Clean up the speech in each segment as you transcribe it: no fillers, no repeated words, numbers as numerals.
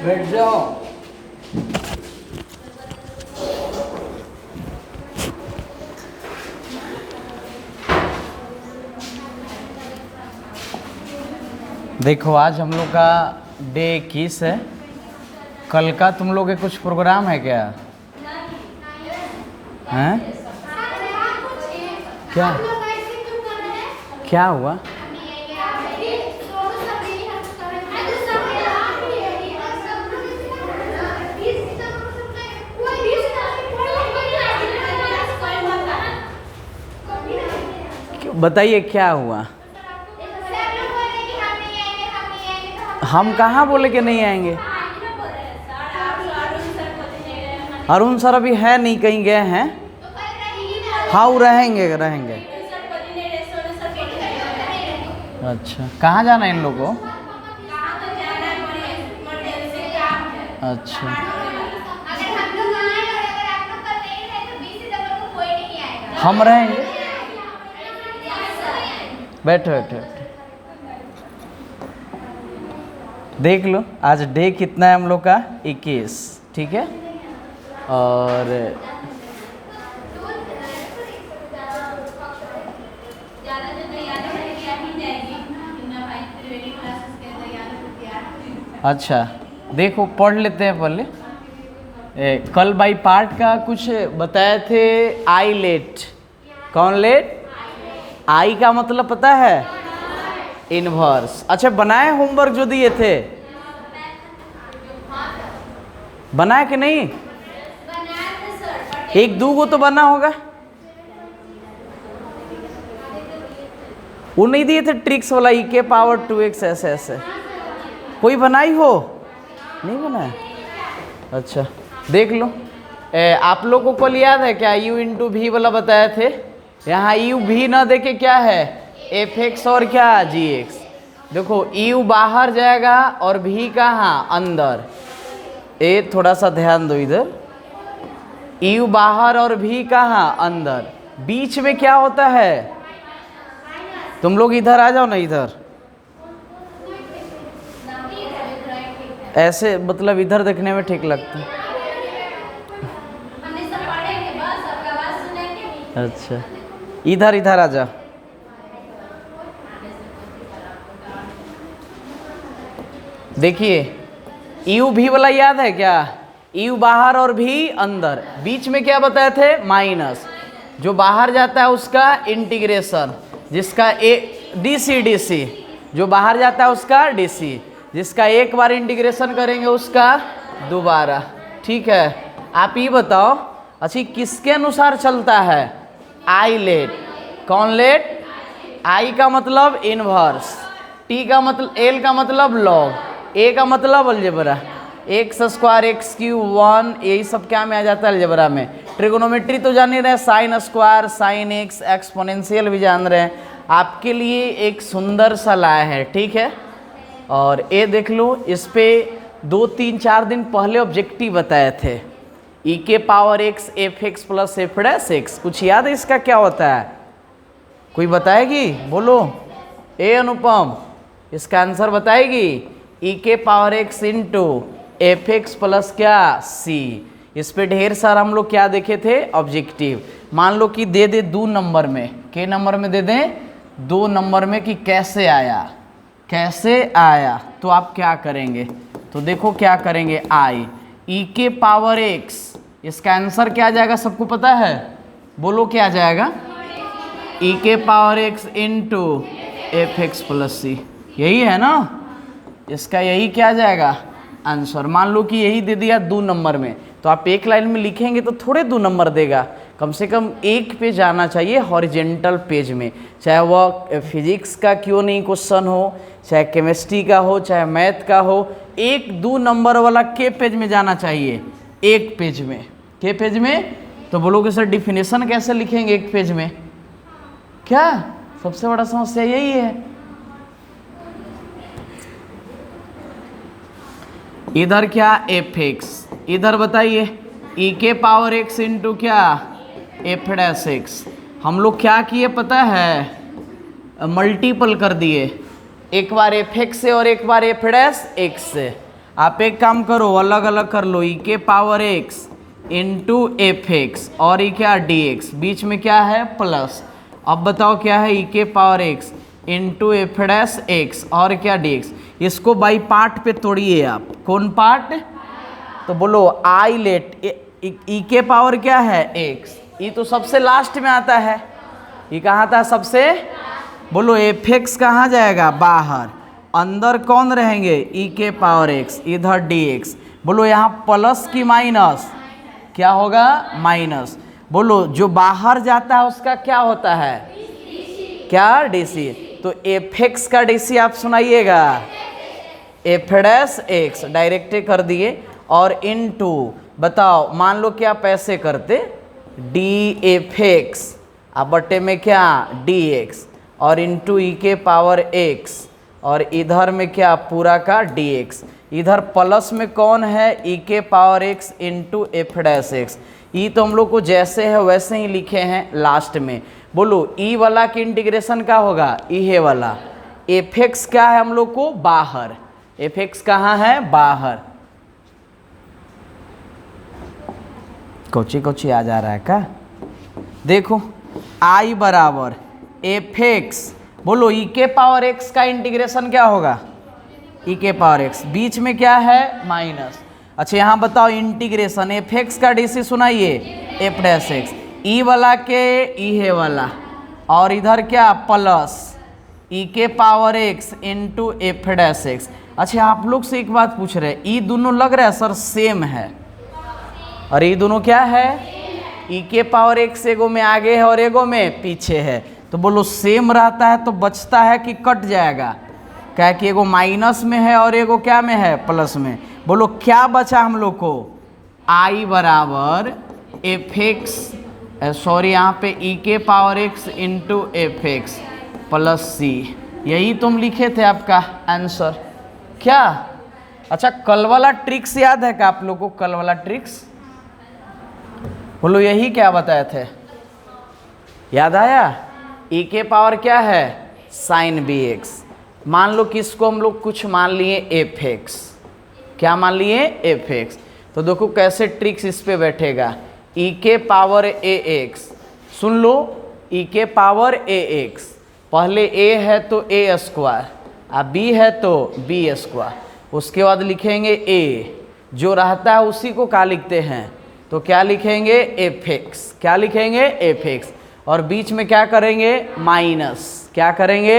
बैठ जाओ। देखो आज हम लोग का डे 21 है। कल का तुम लोग के कुछ प्रोग्राम है क्या? हैं? क्या क्या हुआ? बताइए क्या हुआ? हम कहाँ बोले कि नहीं आएंगे? अरुण सर अभी है नहीं, कहीं गए हैं। हाँ वो रहेंगे। अच्छा कहाँ जाना है इन लोगों को? अच्छा हम रहेंगे। बैठो। देख लो आज डे कितना है हम लोग का? 21, ठीक है। और अच्छा देखो पढ़ लेते हैं पहले। कल बाई पार्ट का कुछ बताए थे। I let. कौन लेट? आई का मतलब पता है? इनवर्स। अच्छा बनाए होमवर्क जो दिए थे? बनाए कि नहीं? एक दो गो तो बना होगा। वो नहीं दिए थे ट्रिक्स वाला e के पावर 2x ऐसे कोई बनाई हो? नहीं बनाया? अच्छा देख लो। आप लोग को कल याद है क्या u इंटू वी वाला बताए थे? यहाँ u v ना देके क्या है? fx और क्या gx। देखो u बाहर जाएगा और v कहाँ? अंदर। ए थोड़ा सा ध्यान दो इधर। u बाहर और v कहाँ? अंदर। बीच में क्या होता है? तुम लोग इधर आ जाओ ना, इधर ऐसे मतलब इधर देखने में ठीक लगता है। अच्छा इधर आ जाओ। देखिए यू भी वाला याद है क्या? यू बाहर और भी अंदर। बीच में क्या बताए थे? माइनस। जो बाहर जाता है उसका इंटीग्रेशन, जिसका डी सी। जो बाहर जाता है उसका डी सी, जिसका एक बार इंटीग्रेशन करेंगे उसका दोबारा। ठीक है। आप ये बताओ अच्छा किसके अनुसार चलता है? I let. कौन लेट? आई का मतलब इनवर्स, टी का मतलब, एल का मतलब लॉग, ए का मतलब algebra. X square x cube 1 यही सब क्या में आ जाता है? अलजेब्रा में। ट्रिगोनोमेट्री तो जान ही रहे, sine square sine x, exponential भी जान रहे हैं। आपके लिए एक सुंदर सा लाया है, ठीक है। और ये देख लो, इस पे 2-3-4 दिन पहले ऑब्जेक्टिव बताए थे। e के power x F x plus F dash x. कुछ याद है इसका क्या होता है? कोई बताएगी? बोलो। ए अनुपम इसका आंसर बताएगी? e के power x into F x plus क्या? c। इस पे ढेर सारा हम लोग क्या देखे थे? ऑब्जेक्टिव। मान लो कि दे दे 2 नंबर में, के नंबर में दे दें 2 नंबर में कि कैसे आया, तो आप क्या करेंगे? तो देखो क्या करेंगे। आई e के पावर x, इसका आंसर क्या आ जाएगा? सबको पता है? बोलो क्या आ जाएगा? e के power x into F x plus C. यही है ना? इसका यही क्या आ जाएगा? आंसर। मान लो कि यही दे दिया 2 नंबर में, तो आप एक लाइन में लिखेंगे तो थोड़े 2 नंबर देगा, कम से कम एक पेज आना चाहिए हॉरिजेंटल पेज में। चाहे वह फिजिक्स का क्यों नहीं क्वेश्चन हो, चाहे केमिस्ट्री का हो, चाहे मैथ का हो, 1-2 नंबर वाला के पेज में जाना चाहिए। एक पेज में, के पेज में। तो बोलोगे सर डिफिनेशन कैसे लिखेंगे एक पेज में? क्या सबसे बड़ा समस्या यही है। इधर क्या? F x. इधर बताइए e के पावर x इंटू क्या? F dash x. हम लोग क्या किए पता है? मल्टीपल कर दिए, एक बार एफ एक्स से और एक बार एफ डैश एक्स से। आप एक काम करो, अलग अलग कर लो, ई के power x into F x और ये क्या डी एक्स, बीच में क्या है प्लस। अब बताओ क्या है, ई के power x into F dash x और क्या डी एक्स। इसको बाई पार्ट पे तोड़िए आप, कौन पार्ट, तो बोलो आई लेट ई के पावर क्या है एक्स, ई तो सबसे लास्ट में आता है, ये कहाँ आता है सबसे, बोलो एफ एक्स कहाँ जाएगा बाहर, अंदर कौन रहेंगे ई के पावर एक्स, इधर डी एक्स। बोलो यहाँ प्लस की माइनस, क्या होगा माइनस। बोलो जो बाहर जाता है उसका क्या होता है, क्या डीसी। तो एफ एक्स का डीसी आप सुनाइएगा, एफ डैश एक्स डायरेक्ट कर दिए और इनटू, बताओ मान लो क्या पैसे करते, डी एफ एक्स अब बट्टे में क्या डी एक्स और इंटू ई के पावर एक्स और इधर में क्या पूरा का डी एक्स, इधर प्लस में कौन है ई के power x into F dash x. ई तो हम लोग को जैसे है वैसे ही लिखे हैं लास्ट में। बोलो ई वाला की इंटीग्रेशन क्या होगा, ई है वाला, एफ एक्स क्या है हम लोग को बाहर, एफ एक्स कहाँ है बाहर। कोची कोची आ जा रहा है क्या, देखो आई बराबर एफ एक्स, बोलो ई के पावर एक्स का इंटीग्रेशन क्या होगा, ई के पावर एक्स, बीच में क्या है माइनस। अच्छा यहाँ बताओ इंटीग्रेशन एफ एक्स का डीसी सुनाइए, एफ डैश एक्स, ई वाला के ई है वाला और इधर क्या प्लस ई के power x into F dash x. अच्छा आप लोग से एक बात पूछ रहे हैं, ई दोनों लग रहा है सर सेम है, और ये दोनों क्या है, ई के पावर एक्स एगो में आगे है और एगो में पीछे है, तो बोलो सेम रहता है तो बचता है कि कट जाएगा, क्या कि एगो माइनस में है और एगो क्या में है प्लस में। बोलो क्या बचा हम लोग को, आई बराबर एफ एक्स, सॉरी यहाँ पे ई के power x into F x plus C, यही तुम लिखे थे आपका आंसर क्या। अच्छा कल वाला ट्रिक्स याद है क्या आप लोग को, कल वाला ट्रिक्स, बोलो यही क्या बताए थे, याद आया। ई के पावर क्या है साइन बी एक्स, मान लो कि इसको हम लोग कुछ मान लिए एफ एक्स, क्या मान लिए एफ एक्स, तो देखो कैसे ट्रिक्स इस पे बैठेगा, ई के पावर ए एक्स, सुन लो ई के पावर ए एक्स, पहले ए है तो ए स्क्वायर, अब बी है तो बी स्क्वायर, उसके बाद लिखेंगे ए, जो रहता है उसी को क्या लिखते हैं, तो क्या लिखेंगे एफ एक्स, क्या लिखेंगे एफ एक्स, और बीच में क्या करेंगे माइनस, क्या करेंगे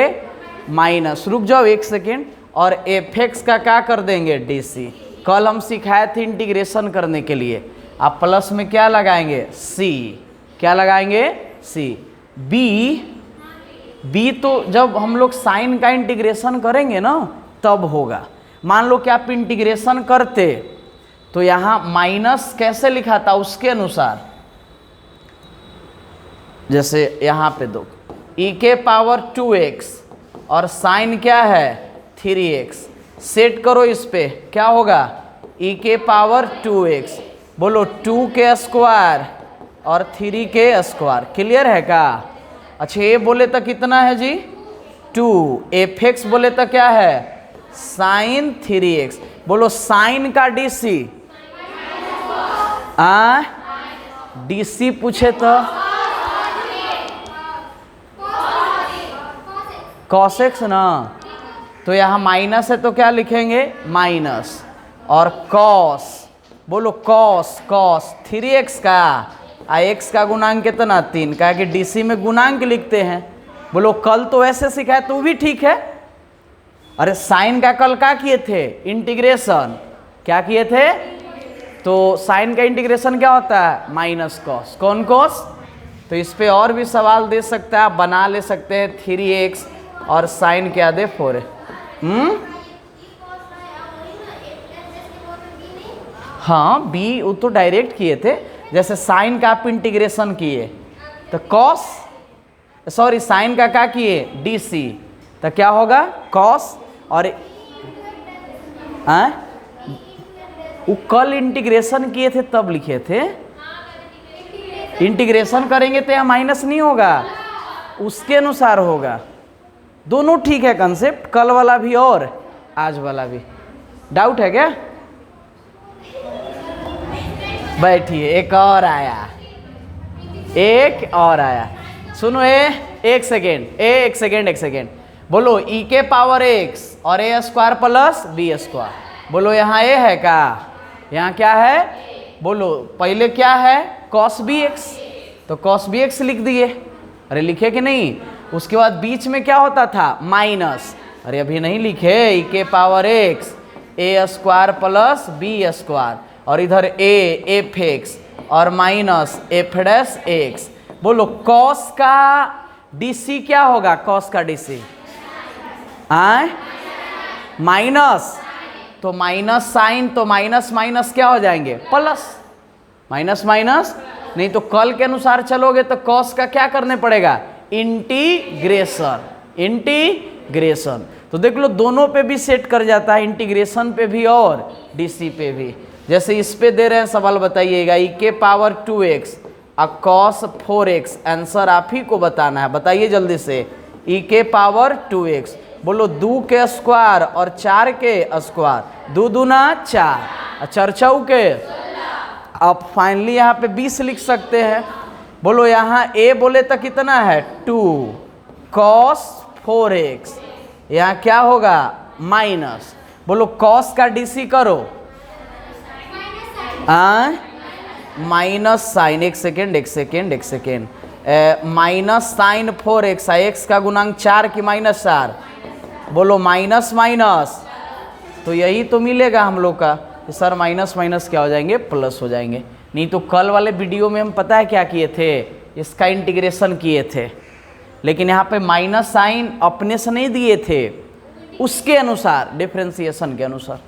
माइनस, रुक जाओ एक सेकेंड, और एफ एक्स का क्या कर देंगे डीसी, कल हम सिखाए थे इंटीग्रेशन करने के लिए, आप प्लस में क्या लगाएंगे सी, क्या लगाएंगे सी, बी तो जब हम लोग साइन का इंटीग्रेशन करेंगे ना तब होगा। मान लो कि आप इंटीग्रेशन करते तो यहाँ माइनस कैसे लिखा था उसके अनुसार, जैसे यहाँ पे दो ई के पावर 2x और साइन क्या है 3x, सेट करो इस पे क्या होगा ई के पावर 2x, बोलो 2 के स्क्वायर और 3 के स्क्वायर, क्लियर है क्या। अच्छा ये बोले तो कितना है जी 2, एफ एक्स बोले तो क्या है साइन 3x, बोलो साइन का डीसी, डीसी पूछे तो कॉस एक्स ना, तो यहाँ माइनस है तो क्या लिखेंगे माइनस, और कॉस, बोलो कॉस, कॉस 3x का x का गुणांक कितना 3, क्या कि डीसी में गुणांक लिखते हैं। बोलो कल तो ऐसे सिखाए तो भी ठीक है, अरे साइन का कल क्या किए थे इंटीग्रेशन, क्या किए थे, तो साइन का इंटीग्रेशन क्या होता है माइनस कॉस, कौन कॉस, तो इस पे और भी सवाल दे सकते हैं आप, बना ले सकते हैं 3x और साइन क्या दे 4, हाँ बी वो तो डायरेक्ट किए थे, जैसे साइन का आप इंटीग्रेशन किए तो कॉस, सॉरी साइन का क्या किए डीसी, तो क्या होगा कॉस, और वो कल इंटीग्रेशन किए थे तब लिखे थे, इंटीग्रेशन करेंगे तो यहाँ माइनस नहीं होगा, उसके अनुसार होगा, दोनों ठीक है कंसेप्ट, कल वाला भी और आज वाला भी। डाउट है क्या? बैठिए, एक और आया, एक और आया। सुनो एक सेकेंड बोलो e के पावर x और a square plus b square. बोलो यहाँ a है क्या? यहाँ क्या है? बोलो पहले क्या है? cos bx, तो cos bx लिख दिए। अरे लिखे कि नहीं? उसके बाद बीच में क्या होता था? माइनस। अरे अभी नहीं लिखे, e के power x a square plus b square, और इधर a एफ एक्स और माइनस एफ डैश एक्स। बोलो cos का डीसी क्या होगा? cos का डीसी माइनस, तो माइनस साइन, तो माइनस माइनस क्या हो जाएंगे? प्लस। माइनस माइनस नहीं तो कल के अनुसार चलोगे तो cos का क्या करने पड़ेगा? इंटीग्रेशन। तो देख लो दोनों पे भी सेट कर जाता है, इंटीग्रेशन पे भी और डीसी पे भी। जैसे इस पे दे रहे हैं सवाल, बताइएगा e के power 2x cos 4x। Answer आप ही को बताना है, बताइए जल्दी से। e के पावर 2x, बोलो 2 के स्क्वायर और 4 के स्क्वायर, 2 दूना 4, 4 चौके। अब फाइनली यहाँ पे 20 लिख सकते हैं। बोलो यहाँ a बोले तो कितना है? 2 cos 4x, यहाँ क्या होगा? माइनस। बोलो cos का डीसी करो, माइनस साइन, एक second, minus sine 4x, x का गुणांक 4 की माइनस 4। बोलो माइनस माइनस, तो यही तो मिलेगा हम लोग का कि सर माइनस माइनस क्या हो जाएंगे? प्लस हो जाएंगे। नहीं तो कल वाले वीडियो में हम पता है क्या किए थे? इसका इंटीग्रेशन किए थे, लेकिन यहाँ पे माइनस साइन अपने से नहीं दिए थे, उसके अनुसार, डिफरेंशिएशन के अनुसार।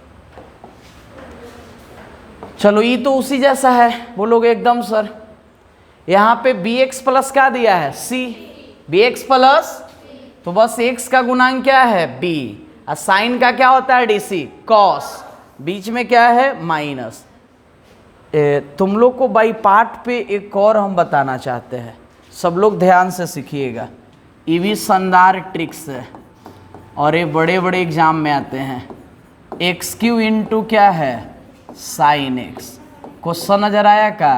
चलो ये तो उसी जैसा है, बोलोगे एकदम सर। यहाँ पे bx प्लस क्या दिया है? c, bx प्लस, तो बस x का गुणांक क्या है? b, और साइन का क्या होता है? dc, cos, बीच में क्या है? माइनस। तुम लोग को बाई पार्ट पे एक और हम बताना चाहते हैं, सब लोग ध्यान से सीखिएगा। ये भी शानदार ट्रिक्स है और ये बड़े बड़े एग्जाम में आते हैं। एक्स क्यू इंटू क्या है? Sine x. क्वेश्चन नजर आया का?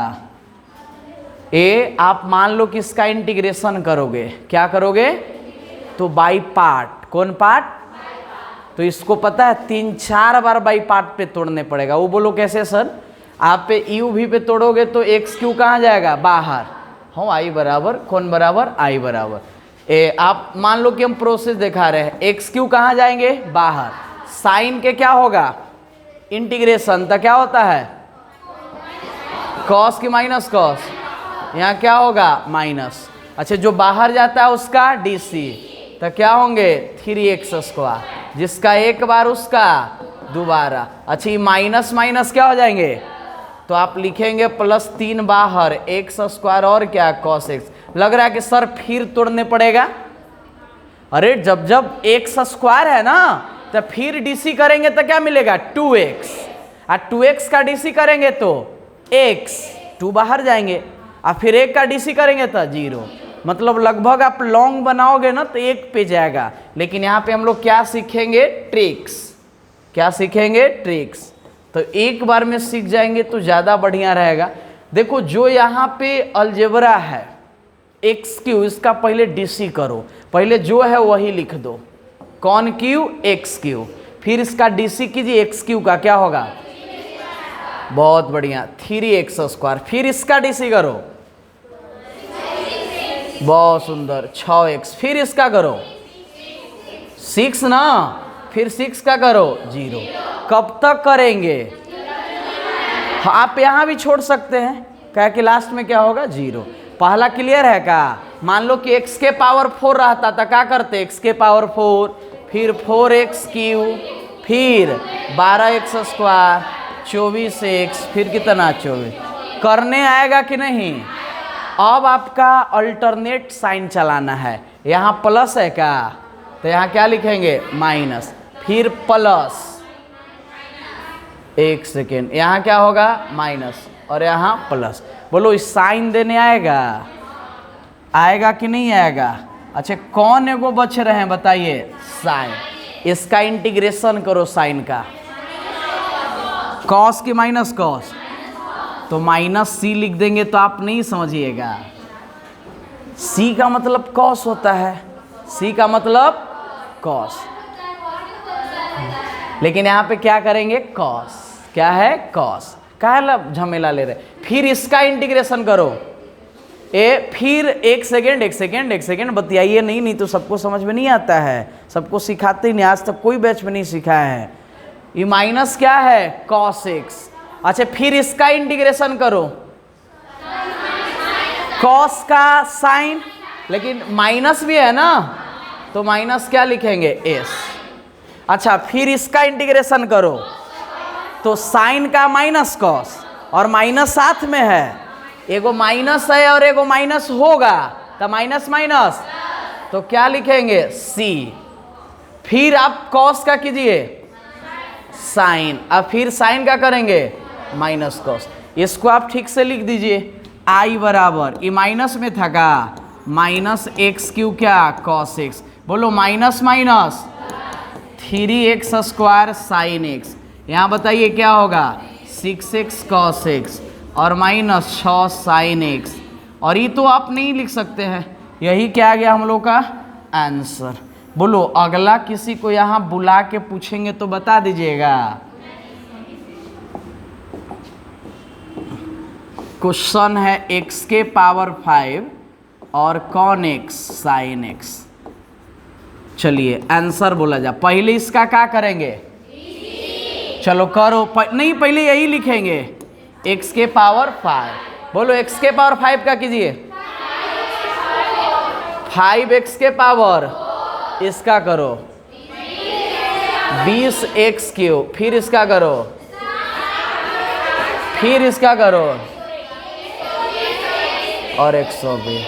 आप मान लो कि इसका इंटीग्रेशन करोगे, क्या करोगे? तो बाई पार्ट। कौन पार्ट? तो इसको पता है 3-4 बार बाई पार्ट पे तोड़ने पड़ेगा। वो बोलो कैसे सर? आप पे यू भी पे तोड़ोगे तो एक्स क्यू कहाँ जाएगा? बाहर। हो आई बराबर, कौन बराबर? आई बराबर। आप मान लो कि हम प्रोसेस दिखा रहे हैं, एक्स क्यू कहाँ जाएंगे? बाहर। साइन के क्या होगा? इंटीग्रेशन, तो क्या होता है? कॉस की माइनस कॉस, यहाँ क्या होगा? माइनस। अच्छा जो बाहर जाता है उसका डीसी, तो क्या होंगे? 3x स्क्वायर, जिसका एक बार उसका दोबारा। अच्छा ये माइनस माइनस क्या हो जाएंगे? तो आप लिखेंगे +3 बाहर, x स्क्वायर और क्या? cos x। लग रहा है कि सर फिर तोड़ने पड़ेगा। अरे जब जब x स्क्वायर है ना, तो फिर डीसी करेंगे तो क्या मिलेगा? 2x, और 2x का डीसी करेंगे तो x, 2 बाहर जाएंगे, और फिर 1 का डीसी करेंगे तो 0। मतलब लगभग आप लॉन्ग बनाओगे ना तो 1 पे जाएगा। लेकिन यहाँ पे हम लोग क्या सीखेंगे? ट्रिक्स। क्या सीखेंगे? ट्रिक्स। तो एक बार में सीख जाएंगे तो ज़्यादा बढ़िया रहेगा। देखो जो यहाँ पे अलजेब्रा है एक्स क्यू, इसका पहले डीसी करो, पहले जो है वही लिख दो, कौन क्यू? X Q. फिर इसका डीसी कीजिए, एक्स क्यू का क्या होगा? बहुत बढ़िया, 3x स्क्वायर। फिर इसका डीसी करो, बहुत सुंदर, 6x। फिर इसका करो 6 ना, फिर 6 का करो 0। कब तक करेंगे? आप यहाँ भी छोड़ सकते हैं, क्या कि लास्ट में क्या होगा? 0। पहला क्लियर है क्या? मान लो कि x के पावर 4 रहता था, क्या करते? x के पावर 4, फिर 4x क्यू, फिर 12x स्क्वायर, 24x, फिर कितना? 24। करने आएगा कि नहीं? अब आपका अल्टरनेट साइन चलाना है। यहाँ प्लस है क्या? तो यहाँ क्या लिखेंगे? माइनस, फिर प्लस, एक सेकेंड, यहाँ क्या होगा? माइनस, और यहाँ प्लस। बोलो इस साइन देने आएगा? आएगा कि नहीं आएगा? अच्छा कौन एगो बच रहे हैं बताइए? साइन। इसका इंटीग्रेशन करो साइन का, कॉस की माइनस कॉस, तो माइनस सी लिख देंगे तो आप नहीं समझिएगा। सी का मतलब कॉस होता है, सी का मतलब कॉस, लेकिन यहाँ पे क्या करेंगे, कॉस। क्या है, कॉस। काहे झमेला ले रहे। फिर इसका इंटीग्रेशन करो। फिर एक सेकेंड बतियाइए नहीं तो सबको समझ में नहीं आता है, सबको सिखाते ही नहीं, आज तक कोई बैच में नहीं सिखाया है। ये माइनस क्या है, कॉस एक्स। अच्छा फिर इसका इंटीग्रेशन करो, कॉस का साइन, लेकिन माइनस भी है ना, तो माइनस क्या लिखेंगे, एस। अच्छा फिर इसका इंटीग्रेशन करो, तो साइन का माइनस कॉस, और माइनस साथ में है, एगो माइनस है और एगो माइनस होगा, तो माइनस माइनस, तो क्या लिखेंगे, सी। फिर आप कॉस का कीजिए साइन, अब फिर साइन का करेंगे माइनस कॉस। इसको आप ठीक से लिख दीजिए, आई बराबर, ये माइनस में था का, माइनस एक्स क्यू क्या, कॉस एक्स। बोलो minus minus 3x square sine x. यहाँ बताइए क्या होगा, 6x कॉस एक्स और माइनस 6 साइन एक्स। और ये तो आप नहीं लिख सकते हैं, यही क्या आ गया हम लोग का आंसर। बोलो अगला किसी को यहाँ बुला के पूछेंगे तो बता दीजिएगा। क्वेश्चन है x के पावर 5 और कॉन एक्स साइन एक्स। चलिए आंसर बोला जा। पहले इसका क्या करेंगे, चलो करो, नहीं पहले यही लिखेंगे x के पावर 5। बोलो x के पावर 5 का कीजिए, 5x के पावर, इसका करो 20x क्यूब, फिर इसका करो, फिर इसका करो और 120।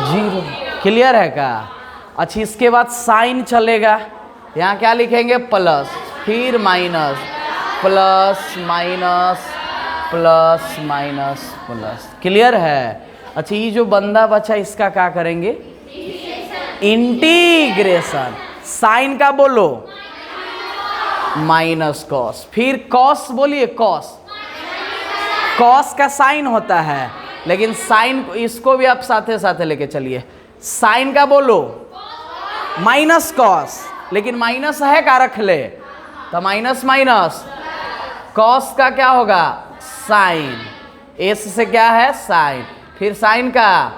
जीरो। क्लियर है क्या। अच्छा इसके बाद साइन चलेगा, यहाँ क्या लिखेंगे, प्लस, फिर minus, plus minus plus minus plus. Clear है। अच्छा ये जो बंदा बचा इसका क्या करेंगे, इंटीग्रेशन। साइन का बोलो माइनस कॉस, फिर कॉस बोलिए, कॉस, कॉस का साइन होता है, लेकिन साइन इसको भी आप साथे साथे लेके चलिए। साइन का बोलो माइनस कॉस, लेकिन माइनस है का रख ले, तो माइनस माइनस, कॉस का क्या होगा, साइन, एस से क्या है साइन, फिर साइन का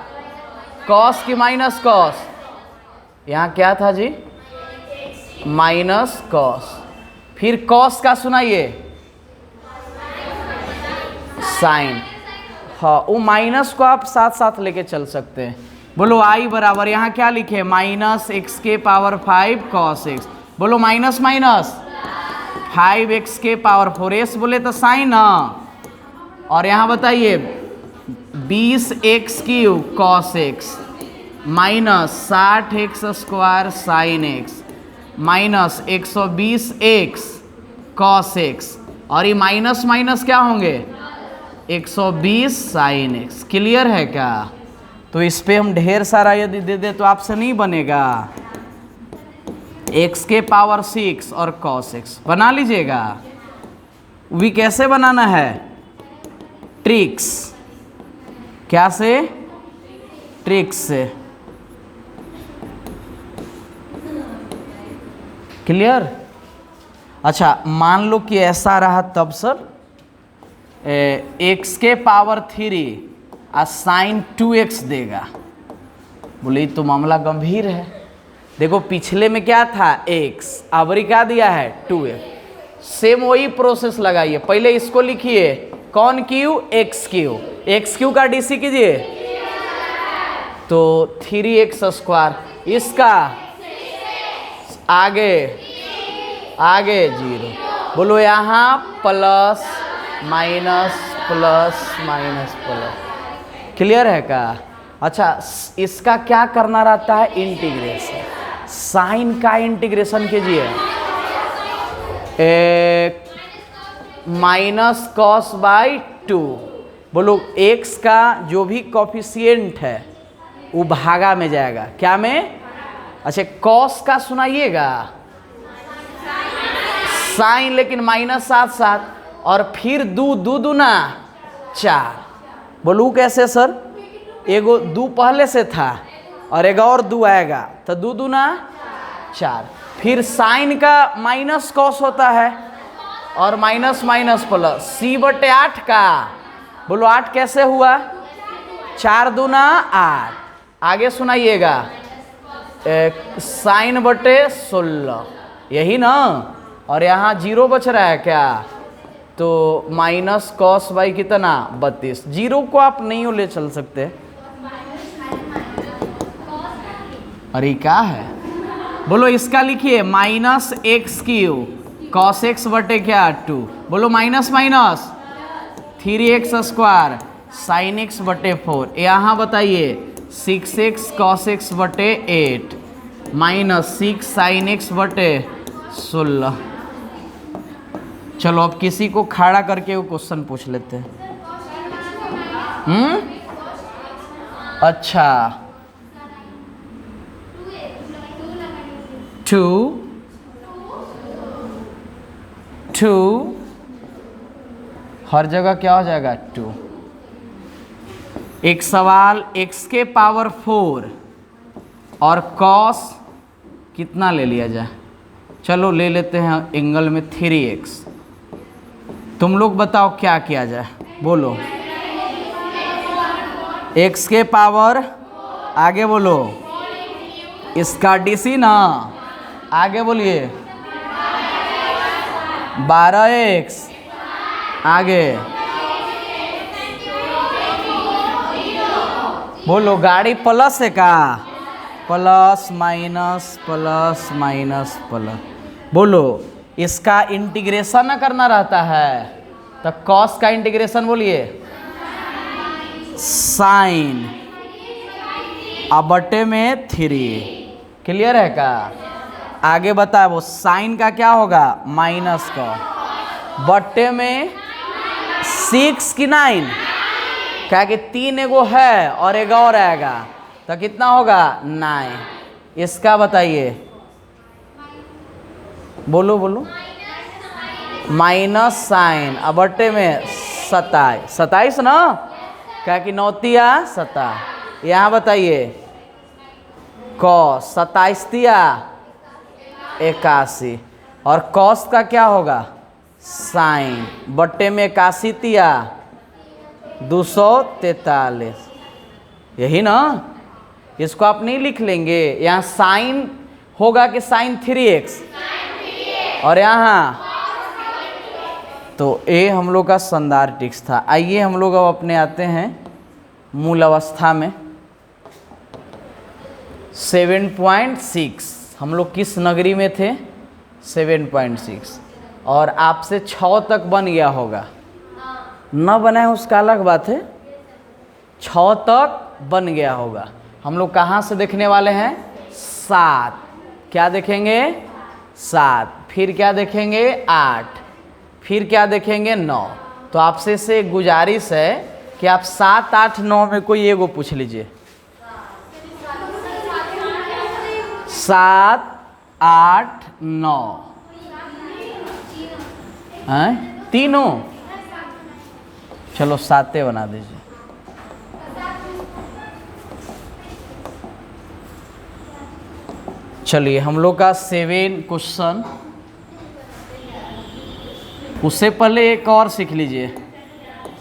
कॉस की माइनस कॉस, यहाँ क्या था जी, माइनस कॉस, फिर कॉस का सुनाइए साइन। हाँ वो माइनस को आप साथ साथ लेके चल सकते हैं। बोलो आई बराबर, यहाँ क्या लिखे, माइनस एक्स के पावर 5 कॉस एक्स। बोलो माइनस माइनस 5x के पावर 4s बोले तो साइन ना, और यहाँ बताइए 20x cube cos x minus 60x square sine x minus 120x cos x, और ये माइनस माइनस क्या होंगे, 120 साइन एक्स। क्लियर है क्या। तो इस पे हम ढेर सारा यदि दे दे तो आपसे नहीं बनेगा। x के पावर 6 और cos x बना लीजिएगा। भी कैसे बनाना है, ट्रिक्स, क्या से, ट्रिक्स से। क्लियर। अच्छा मान लो कि ऐसा रहा, तब सर x के पावर 3 और साइन 2x देगा। बोले तो मामला गंभीर है। देखो पिछले में क्या था x, अबरी क्या दिया है 2x। सेम वही प्रोसेस लगाइए, पहले इसको लिखिए कौन Q, x Q, x Q का डीसी कीजिए तो 3x स्क्वायर, इसका आगे आगे 0। बोलो यहाँ plus minus plus minus plus. Clear है क्या। अच्छा इसका क्या करना रहता है, इंटीग्रेशन। साइन का इंटीग्रेशन कीजिए, माइनस कॉस बाई 2। बोलो x का जो भी कॉफिशिएंट है वो भागा में जाएगा, क्या में। अच्छा कॉस का सुनाइएगा साइन, लेकिन माइनस साथ साथ, और फिर दू दूना 4। बोलू कैसे सर? एगो दू पहले से था और एक और दू आएगा तो दू दूना 4। फिर साइन का माइनस कॉस होता है और माइनस माइनस प्लस c/8 का। बोलो 8 कैसे हुआ? 4 दूना 8। आगे सुनाइएगा sin/16 यही ना। और यहाँ 0 बच रहा है क्या? तो माइनस कॉस बाई कितना 32। 0 को आप नहीं ले चल सकते। अरे क्या है? बोलो इसका लिखिए -x³ cos x बटे क्या 2। बोलो minus minus 3x² sin x बटे 4। यहाँ बताइए 6x cos x बटे 8 -6 sin x बटे 16। चलो अब किसी को खड़ा करके वो क्वेश्चन पूछ लेते हैं। अच्छा 2 हर जगह क्या हो जाएगा 2। एक सवाल x के पावर 4 और cos कितना ले लिया जाए? चलो ले लेते हैं एंगल में 3x। तुम लोग बताओ क्या किया जाए? बोलो x के पावर, आगे बोलो इसका DC ना, आगे बोलिए 12x, आगे बोलो गाड़ी प्लस है का? Plus minus plus minus plus. बोलो इसका इंटीग्रेशन ना करना रहता है तो कॉस का इंटीग्रेशन बोलिए साइन अब बटे में 3। क्लियर है का? आगे बताए वो साइन का क्या होगा? माइनस का बटे में 6 की 9, क्या कि 3 एगो है और एक और आएगा तो कितना होगा 9। इसका बताइए, बोलो बोलो माइनस साइन अब बटे में 27 ना, क्या कि 9 तिया 27। यहाँ बताइए कॉस 27 तिया 81 और कॉस का क्या होगा साइन बट्टे में 81 तिया 243। यही ना? इसको आप नहीं लिख लेंगे? यहाँ साइन होगा कि साइन 3x और यहाँ तो ये हम लोग का शानदार टिक्स था। आइए हम लोग अब अपने आते हैं मूल अवस्था में। 7.6 हम लोग किस नगरी में थे? 7.6 और आपसे 6 तक बन गया होगा, न बना है उसका अलग बात है, 6 तक बन गया होगा। हम लोग कहाँ से देखने वाले हैं? 7। क्या देखेंगे? 7। फिर क्या देखेंगे? 8। फिर क्या देखेंगे? 9। तो आपसे से गुजारिश है कि आप 7, 8, 9 में कोई एगो पूछ लीजिए। 7, 8, 9 तीनों। चलो 7 बना दीजिए। चलिए हम लोग का 7 क्वेश्चन, उससे पहले एक और सीख लीजिए,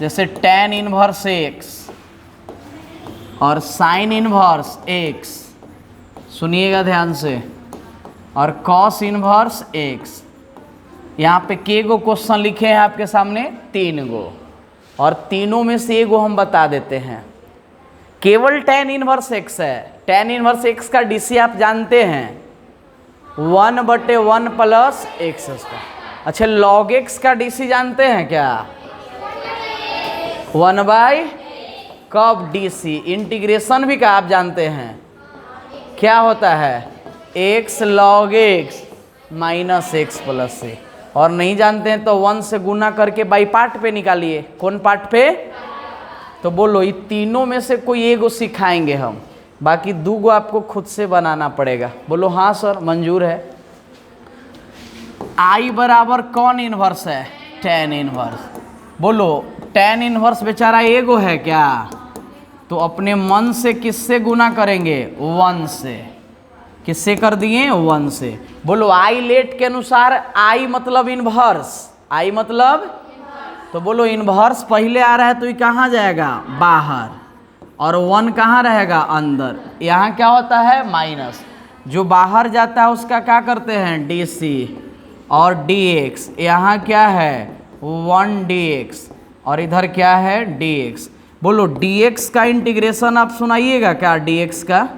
जैसे tan इनवर्स x और sin इनवर्स x, सुनिएगा ध्यान से, और cos इनवर्स x। यहाँ पे के गो क्वेश्चन लिखे हैं आपके सामने? 3 गो, और तीनों में से एगो हम बता देते हैं। केवल tan इनवर्स x है। tan इनवर्स x का DC आप जानते हैं 1/1 प्लस x²। अच्छा log x का DC जानते हैं क्या? 1/, कब DC इंटीग्रेशन भी का आप जानते हैं क्या होता है? x log x minus x plus से। और नहीं जानते हैं तो 1 से गुना करके बाई पार्ट पे निकालिए। कौन पार्ट पे? तो बोलो ये तीनों में से कोई एगो सिखाएंगे हम, बाकी 2 गो आपको खुद से बनाना पड़ेगा। बोलो हाँ सर मंजूर है। I बराबर कौन इनवर्स है? tan inverse. बोलो tan इनवर्स बेचारा एगो है क्या, तो अपने मन से किससे गुना करेंगे, 1 से। किससे कर दिए, 1 से। बोलो आई लेट के अनुसार आई मतलब इनवर्स, आई मतलब, तो बोलो इनवर्स पहले आ रहा है तो ये कहाँ जाएगा, बाहर, और 1 कहाँ रहेगा, अंदर। यहाँ क्या होता है, माइनस। जो बाहर जाता है उसका क्या करते हैं, DC और dx। यहाँ क्या है, 1 dx, और इधर क्या है, dx। बोलो dx का इंटीग्रेशन आप सुनाइएगा क्या, dx का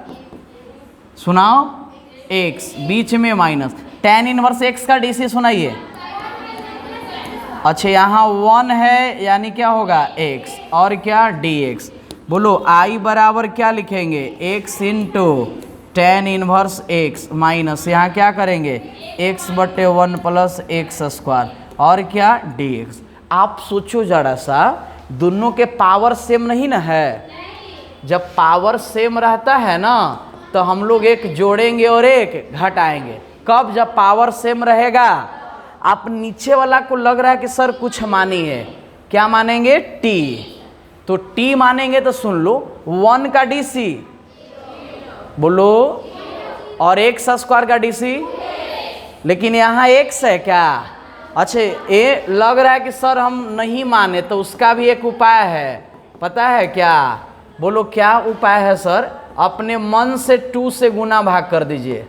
सुनाओ, x बीच में माइनस, tan इनवर्स x का DC सुनाइए। अच्छा यहाँ 1 है यानी क्या होगा, x, और क्या, dx। बोलो I बराबर क्या लिखेंगे, x into tan inverse x minus, यहाँ क्या करेंगे, x/1 प्लस x स्क्वायर, और क्या, dx। आप सोचो जरा सा, दोनों के पावर सेम नहीं ना है। जब पावर सेम रहता है ना तो हम लोग एक जोड़ेंगे और एक घटाएंगे। कब, जब पावर सेम रहेगा। आप नीचे वाला को लग रहा है कि सर कुछ मानिए, क्या मानेंगे, t, तो t मानेंगे तो सुन लो 1 का DC, बोलो, और x स्क्वायर का DC, लेकिन यहाँ x है क्या। अच्छा ये लग रहा है कि सर हम नहीं माने, तो उसका भी एक उपाय है, पता है क्या, बोलो क्या उपाय है सर, अपने मन से 2 से गुना भाग कर दीजिए।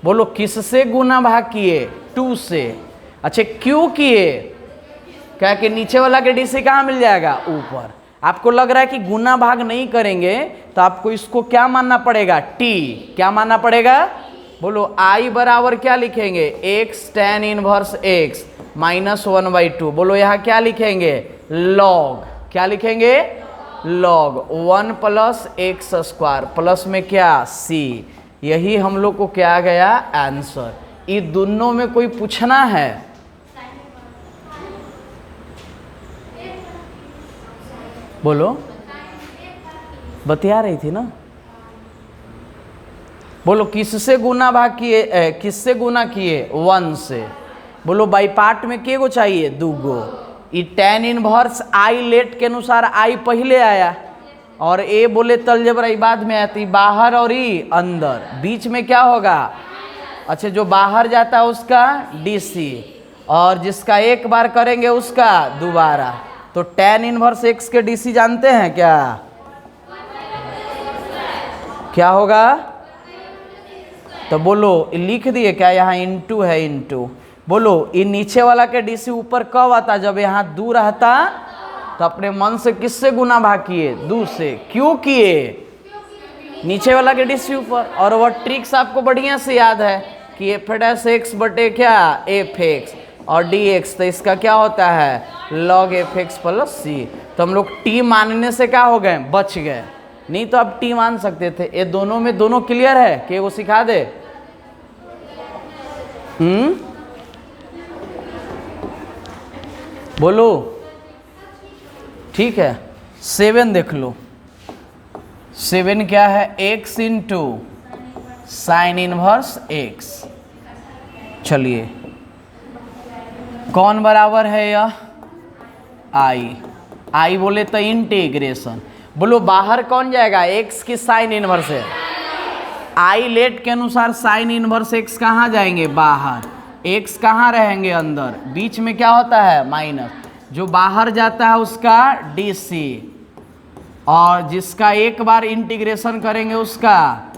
बोलो किससे गुना भाग किए, 2 से। अच्छा क्यों किए, क्या कि नीचे वाला के DC कहाँ मिल जाएगा, ऊपर। आपको लग रहा है कि गुना भाग नहीं करेंगे तो आपको इसको क्या मानना पड़ेगा, t, क्या मानना पड़ेगा, बोलो I बराबर क्या लिखेंगे, x tan inverse x minus 1/2। बोलो यहाँ क्या लिखेंगे, log, क्या लिखेंगे, log 1 plus x square plus में क्या, c। यही हम लोग को क्या गया, आंसर। ये दोनों में कोई पूछना है, बोलो, बतिया रही थी ना। बोलो किससे गुना भाग किए, किससे गुना किए, 1 से। बोलो बाई पार्ट में के गो चाहिए, 2 गो। ये tan इनवर्स आई लेट के अनुसार आई पहले आया, और ए बोले तलजबरा बाद में आती, बाहर और ई अंदर, बीच में क्या होगा, अच्छा जो बाहर जाता है उसका DC, और जिसका एक बार करेंगे उसका दोबारा। तो tan इनवर्स x के DC जानते हैं क्या, क्या होगा, तो बोलो लिख दिए क्या, यहाँ इंटू है, इंटू। बोलो ये नीचे वाला के DC ऊपर कब आता, जब यहाँ 2 रहता, तो अपने मन से किससे गुना भाग किए, 2 से। क्यों किए, नीचे वाला के DC ऊपर। और वह ट्रिक्स आपको बढ़िया से याद है कि f' बटे क्या, fx, और dx, तो इसका क्या होता है, log fx प्लस c। तो हम लोग t मानने से क्या हो गए, बच गए, नहीं तो आप t मान सकते थे। ये दोनों में दोनों क्लियर है कि वो सिखा दे, बोलो ठीक है। 7 देख लो, 7 क्या है, x into sine inverse x। चलिए कौन बराबर है यह, I बोले तो इंटीग्रेशन। बोलो बाहर कौन जाएगा, x की साइन इनवर्स है, I लेट के अनुसार साइन इनवर्स x कहाँ जाएंगे, बाहर, x कहाँ रहेंगे, अंदर, बीच में क्या होता है, माइनस। जो बाहर जाता है उसका DC, और जिसका एक बार इंटीग्रेशन करेंगे उसका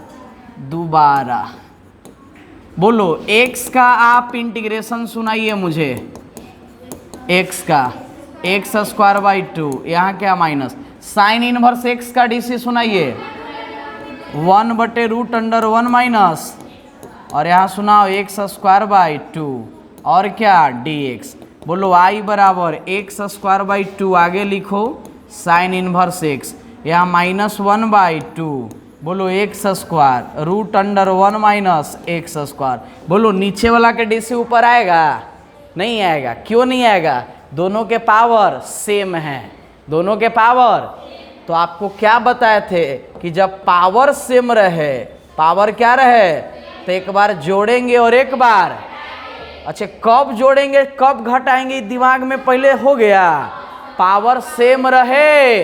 दोबारा। बोलो x का आप इंटीग्रेशन सुनाइए मुझे, x का x²/2, यहाँ क्या माइनस, साइन इनवर्स x का DC सुनाइए, 1/√1 माइनस, और यहाँ सुनाओ x²/2, और क्या, dx। बोलो I बराबर x²/2, आगे लिखो साइन इनवर्स x, यहाँ -1/2, बोलो x²√1 माइनस x²। बोलो नीचे वाला के DC ऊपर आएगा, नहीं आएगा। क्यों नहीं आएगा, दोनों के पावर सेम है, दोनों के पावर। तो आपको क्या बताए थे कि जब पावर सेम रहे, पावर क्या रहे, तो एक बार जोड़ेंगे और एक बार अच्छा कब जोड़ेंगे कब घटाएंगे दिमाग में पहले हो गया, पावर सेम रहे।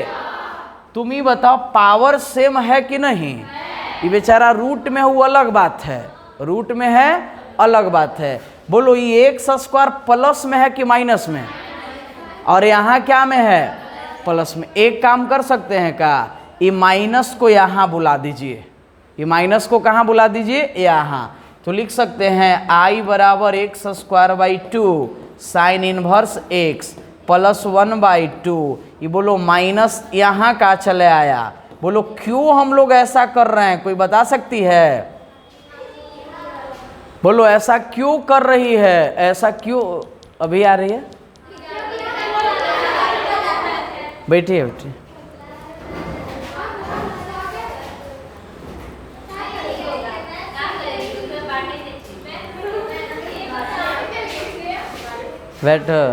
तुम ही बताओ पावर सेम है कि नहीं। ये बेचारा रूट में है वो अलग बात है, रूट में है अलग बात है। बोलो ये एक्स स्क्वायर प्लस में है कि माइनस में, और यहाँ क्या में है, प्लस में। एक काम कर सकते हैं का, ये माइनस को यहाँ बुला दीजिए, ये माइनस को कहाँ बुला दीजिए, यहाँ। तो लिख सकते हैं आई बराबर x square by two sine inverse x plus 1/2। ये बोलो माइनस यहाँ का चले आया। बोलो क्यों हम लोग ऐसा कर रहे हैं, कोई बता सकती है। बोलो ऐसा क्यों कर रही है, ऐसा क्यों। अभी आ रही है, बैठिए बैठिए। बैठो।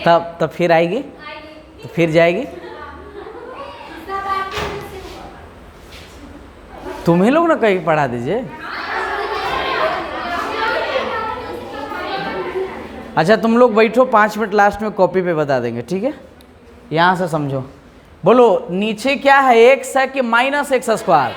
तब फिर आएगी, तो फिर जाएगी। तुम ही लोग ना कहीं पढ़ा दीजिए। अच्छा तुम लोग बैठो, 5 मिनट लास्ट में कॉपी पे बता देंगे, ठीक है। यहाँ से समझो। बोलो नीचे क्या है, एक्स है कि माइनस एक्स स्क्वायर,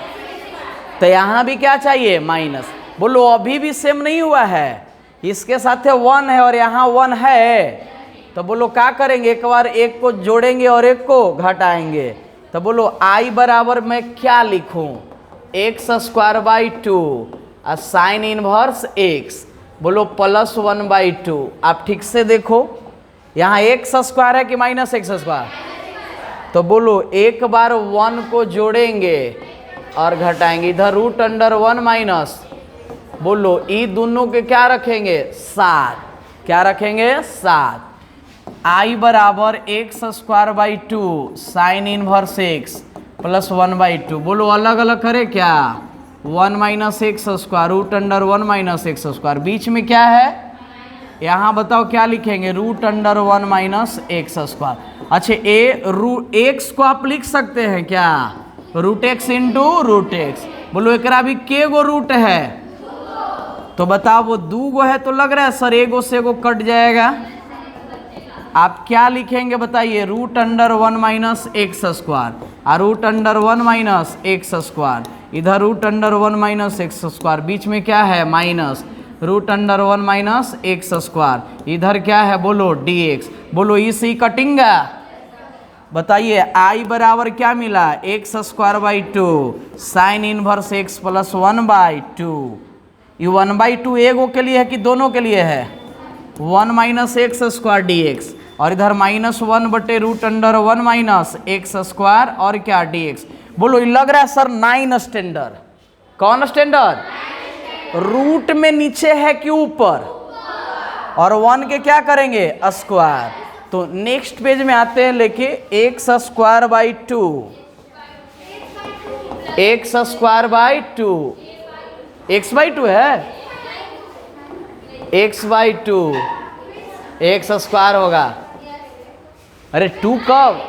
तो यहाँ भी क्या चाहिए, माइनस। बोलो अभी भी सेम नहीं हुआ है, इसके साथ 1 है और यहाँ 1 है। तो बोलो क्या करेंगे, एक बार एक को जोड़ेंगे और एक को घटाएंगे। तो बोलो आई बराबर मैं क्या लिखूं, एक्स स्क्वायर बाई टू और साइन इनवर्स एक्स, बोलो प्लस 1/2। आप ठीक से देखो यहाँ एक्स स्क्वायर है कि माइनस एक्स स्क्वायर, तो बोलो एक बार 1 को जोड़ेंगे और घटाएंगे, इधर रूट अंडर 1 माइनस। बोलो ये दोनों के क्या रखेंगे, 7। क्या रखेंगे, 7। आई बराबर x square by two sine inverse x plus 1/2। बोलो अलग अलग करे क्या, 1 minus x square root under 1 minus x square. बीच में क्या है, यहाँ बताओ क्या लिखेंगे, root under 1 minus x square. अच्छा एक्स को आप लिख सकते हैं क्या, root x into root x. बोलो एकरा भी के गो रूट है, तो बताओ वो 2 गो है, तो लग रहा है सर एगो से एगो कट जाएगा। आप क्या लिखेंगे बताइए, root under 1 minus x square और root under 1 minus x square, इधर root under 1 minus x square, बीच में क्या है, minus root under 1 minus x square, इधर क्या है, बोलो dx। बोलो इसी कटिंगा। बताइए आई बराबर क्या मिला, x square by two sine inverse x plus 1/2। ये 1/2 एगो के लिए है कि दोनों के लिए है, 1 माइनस एक्स स्क्वायर dx, और इधर -1 बटे root under 1 minus x square और क्या dx। बोलो ये लग रहा है सर 9 स्टैंडर्ड। कौन स्टैंडर्ड, रूट में नीचे है कि ऊपर, और 1 के क्या करेंगे, स्क्वायर। तो नेक्स्ट पेज में आते हैं लेके x square by to, x square by to, x/2 है, x/2 एक्स स्क्वायर होगा। अरे 2 कब,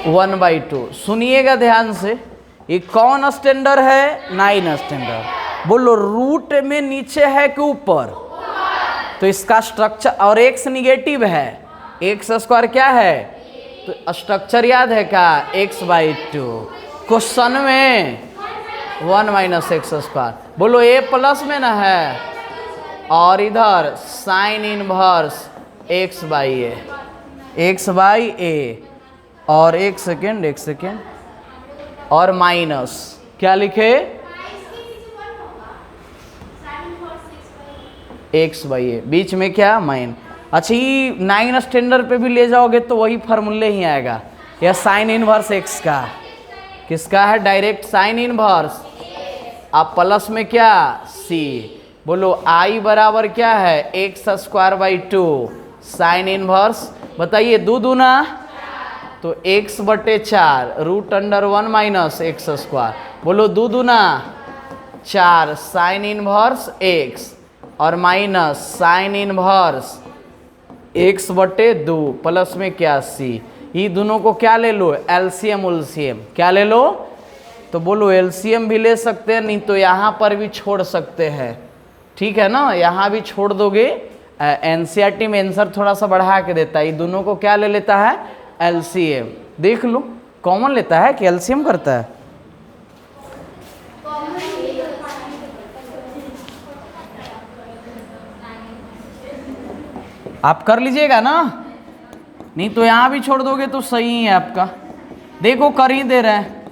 वन बाई टू। सुनिएगा ध्यान से, ये कौन स्टैंडर्ड है, 9 स्टैंडर्ड। बोलो रूट में नीचे है कि ऊपर, तो इसका स्ट्रक्चर, और एक्स निगेटिव है, एक्स स्क्वायर क्या है, तो स्ट्रक्चर याद है क्या, x/2। क्वेश्चन में 1 माइनस एक्स स्क्वायर। बोलो ए प्लस में ना है, और इधर साइन इनवर्स x/a, x/a, और एक सेकेंड और माइनस क्या लिखे, x/a, बीच में क्या, माइन। अच्छा ये 9 स्टैंडर्ड पे भी ले जाओगे तो वही फार्मूले ही आएगा। यह साइन इनवर्स एक्स का, किसका है, डायरेक्ट साइन इनवर्स, अब प्लस में क्या, c। बोलो आई बराबर क्या है, x square by two sine inverse, बताइए 2 दूना, तो x/4 root under 1 minus x square. बोलो 2 दूना 4 साइन इनवर्स x और माइनस साइन इनवर्स x बटे 2 प्लस में क्या c, ये दोनों को क्या ले लो, एलसीएम उलसीएम, क्या ले लो, तो बोलो एलसीएम भी ले सकते हैं, नहीं तो यहाँ पर भी छोड़ सकते हैं, ठीक है ना, यहाँ भी छोड़ दोगे। एनसीईआरटी में आंसर थोड़ा सा बढ़ा के देता है, ये दोनों को क्या ले लेता है, एलसीएम, देख लो कॉमन लेता है कि एलसीएम करता है। आप कर लीजिएगा ना, नहीं तो यहाँ भी छोड़ दोगे तो सही है आपका। देखो कर ही दे रहे हैं,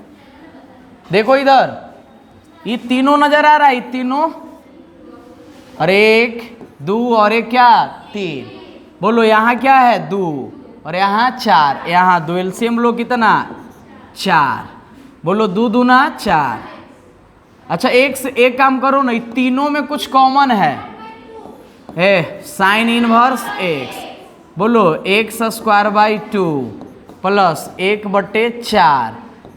देखो इधर ये तीनों नजर आ रहा है, ये तीनों, और 1 2 और एक क्या 3, बोलो यहाँ क्या है 2 और यहाँ 4, यहाँ 2 एलसीएम लो कितना 4, बोलो 2 दूना 4। अच्छा एक काम करो ना, तीनों में कुछ कॉमन है, साइन इनवर्स x, बोलो x square by 2 plus 1/4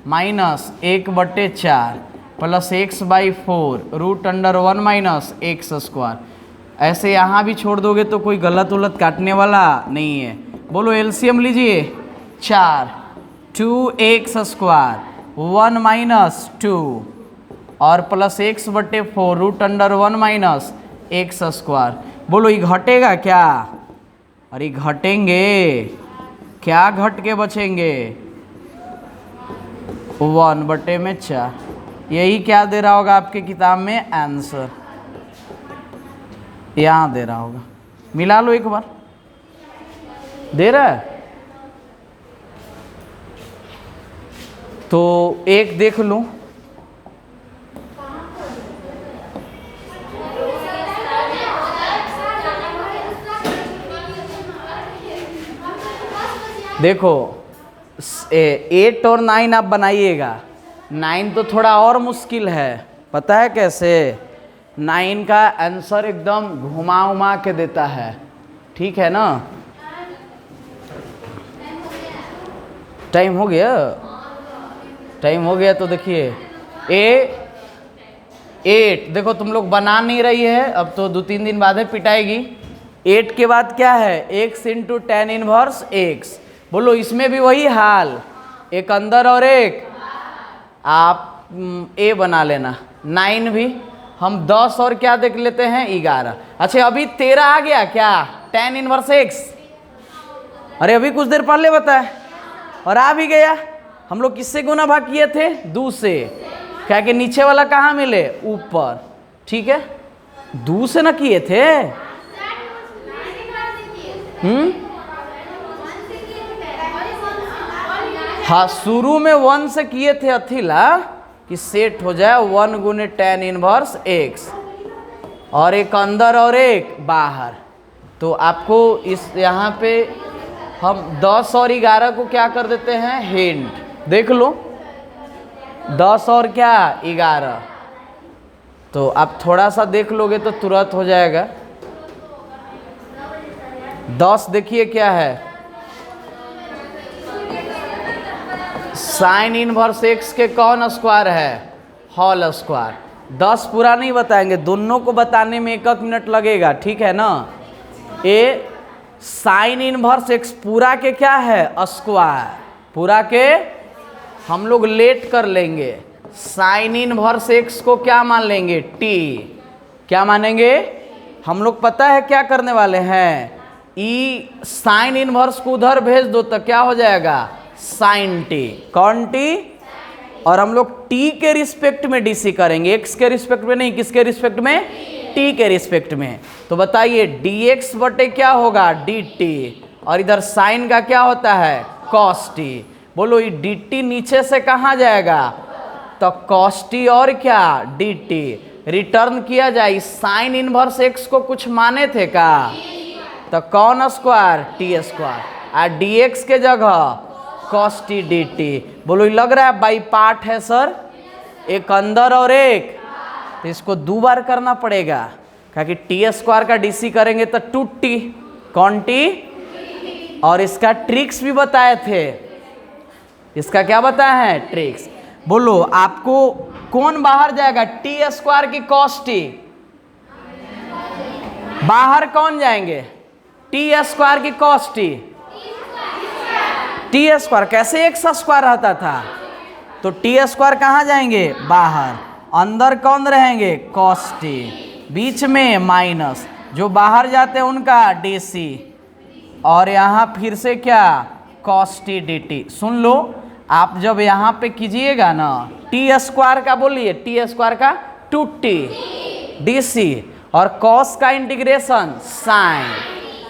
minus 1/4 plus x by 4 root under 1 minus x square. ऐसे यहाँ भी छोड़ दोगे तो कोई गलत उलत काटने वाला नहीं है। बोलो एलसीएम लीजिए 4, 2x स्क्वायर 1 माइनस 2 और plus x/4 root under 1 minus x square. बोलो ये घटेगा क्या, अरे घटेंगे, क्या घट के बचेंगे 1/4, यही क्या दे रहा होगा आपके किताब में आंसर, यहाँ दे रहा होगा, मिला लो एक बार, दे रहा है तो एक देख लो, देखो 8 और 9 आप बनाइएगा, 9 तो थोड़ा और मुश्किल है, पता है कैसे, 9 का आंसर एकदम घुमा उमा के देता है, ठीक है ना। टाइम हो गया, टाइम हो गया तो देखिए 8 देखो तुम लोग बना नहीं रही है, अब तो 2-3 दिन बाद है पिटाएगी। 8 के बाद क्या है, x into tan inverse x, बोलो इसमें भी वही हाल, एक अंदर और एक, आप ए बना लेना। 9 भी हम 10 और क्या देख लेते हैं 11। अच्छा अभी 13 आ गया क्या, tan इनवर्स x, अरे अभी कुछ देर पहले बताए और आ भी गया। हम लोग किससे गुना भाग किए थे, 2 से, क्या कि नीचे वाला कहाँ मिले, ऊपर, ठीक है, 2 से ना किए थे। हाँ शुरू में 1 से किए थे अथिला कि सेट हो जाए 1 गुने tan इनवर्स x, और एक अंदर और एक बाहर, तो आपको इस यहाँ पे हम 10 और 11 को क्या कर देते हैं हिंट, देख लो 10 और क्या 11, तो आप थोड़ा सा देख लोगे तो तुरंत हो जाएगा। 10 देखिए क्या है, साइन इनवर्स x के कौन स्क्वायर है, होल स्क्वायर। 10 पूरा नहीं बताएंगे, दोनों को बताने में 1 मिनट लगेगा, ठीक है ना। ए साइन इनवर्स x पूरा के क्या है स्क्वायर, पूरा के हम लोग लेट कर लेंगे, साइन इनवर्स x को क्या मान लेंगे t, क्या मानेंगे हम लोग, पता है क्या करने वाले हैं, ई साइन इनवर्स को उधर भेज दो तो क्या हो जाएगा साइन टी, कौन टी, और हम लोग t के रिस्पेक्ट में डीसी करेंगे, x के रिस्पेक्ट में नहीं, किसके रिस्पेक्ट में, t के रिस्पेक्ट में। तो बताइए dx बटे क्या होगा dt, और इधर साइन का क्या होता है cos t, बोलो ये dt नीचे से कहाँ जाएगा, तो cos t और क्या dt, रिटर्न किया जाए, साइन इनवर्स x को कुछ माने थे का, तो कौन स्क्वायर टी स्क्वायर, और dx के जगह cos t dt। बोलो ये लग रहा है बाई पार्ट है सर, एक अंदर और एक, तो इसको 2 बार करना पड़ेगा, क्योंकि टी स्क्वायर का डीसी करेंगे तो 2t, कौन टी, और इसका ट्रिक्स भी बताए थे, इसका क्या बताया है ट्रिक्स। बोलो आपको कौन बाहर जाएगा, टी स्क्वायर की cos t, बाहर कौन जाएंगे, टी स्क्वायर की कॉस टी, टी स्क्वायर कैसे एक स्क्वायर रहता था, तो टी स्क्वायर कहाँ जाएंगे, बाहर, अंदर कौन रहेंगे, कॉस टी, बीच में माइनस, जो बाहर जाते हैं उनका डी सी, और यहाँ फिर से क्या, कॉस टी डी टी। सुन लो, आप जब यहाँ पे कीजिएगा ना, टी स्क्वायर का बोलिए, टी स्क्वायर का 2t डी सी, और कॉस का इंटीग्रेशन साइन,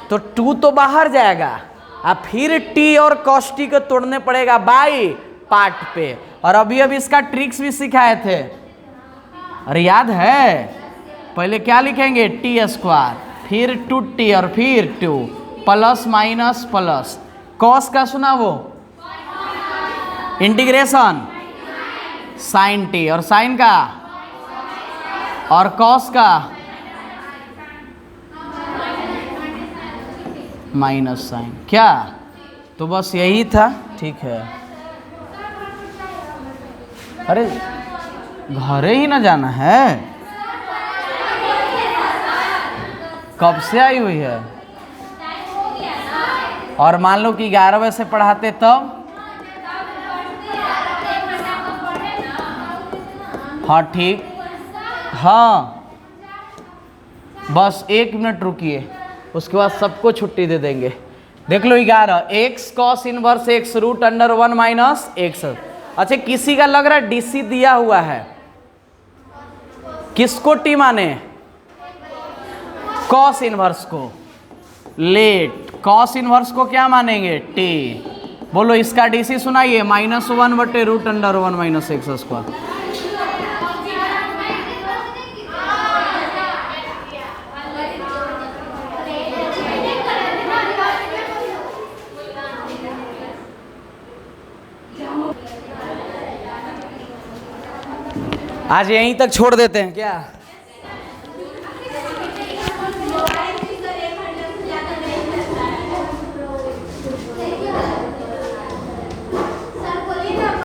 तो 2 तो बाहर जाएगा, अब फिर टी और कॉस टी को तोड़ने पड़ेगा बाई पार्ट पे। और अभी अभी इसका ट्रिक्स भी सिखाए थे, अरे याद है, पहले क्या लिखेंगे, टी स्क्वायर, फिर 2t और फिर 2 प्लस माइनस प्लस, कॉस का सुना वो इंटीग्रेशन साइन टी, और साइन का और कॉस का माइनस साइन, क्या, तो बस यही था, ठीक है। अरे घरे ही ना जाना है, कब से आई हुई है, और मान लो कि 11 बजे से पढ़ाते तब, हाँ ठीक, हाँ बस 1 मिनट रुकिए, उसके बाद सबको छुट्टी दे देंगे। देख लो 11, x cos inverse x root under 1 minus x. अच्छा किसी का लग रहा है डीसी दिया हुआ है, किसको टी माने, कॉस इनवर्स को, लेट कॉस इनवर्स को क्या मानेंगे, टी। बोलो इसका डीसी सुनाइए, -1 बटे root under 1 minus x square. आज यहीं तक छोड़ देते हैं क्या।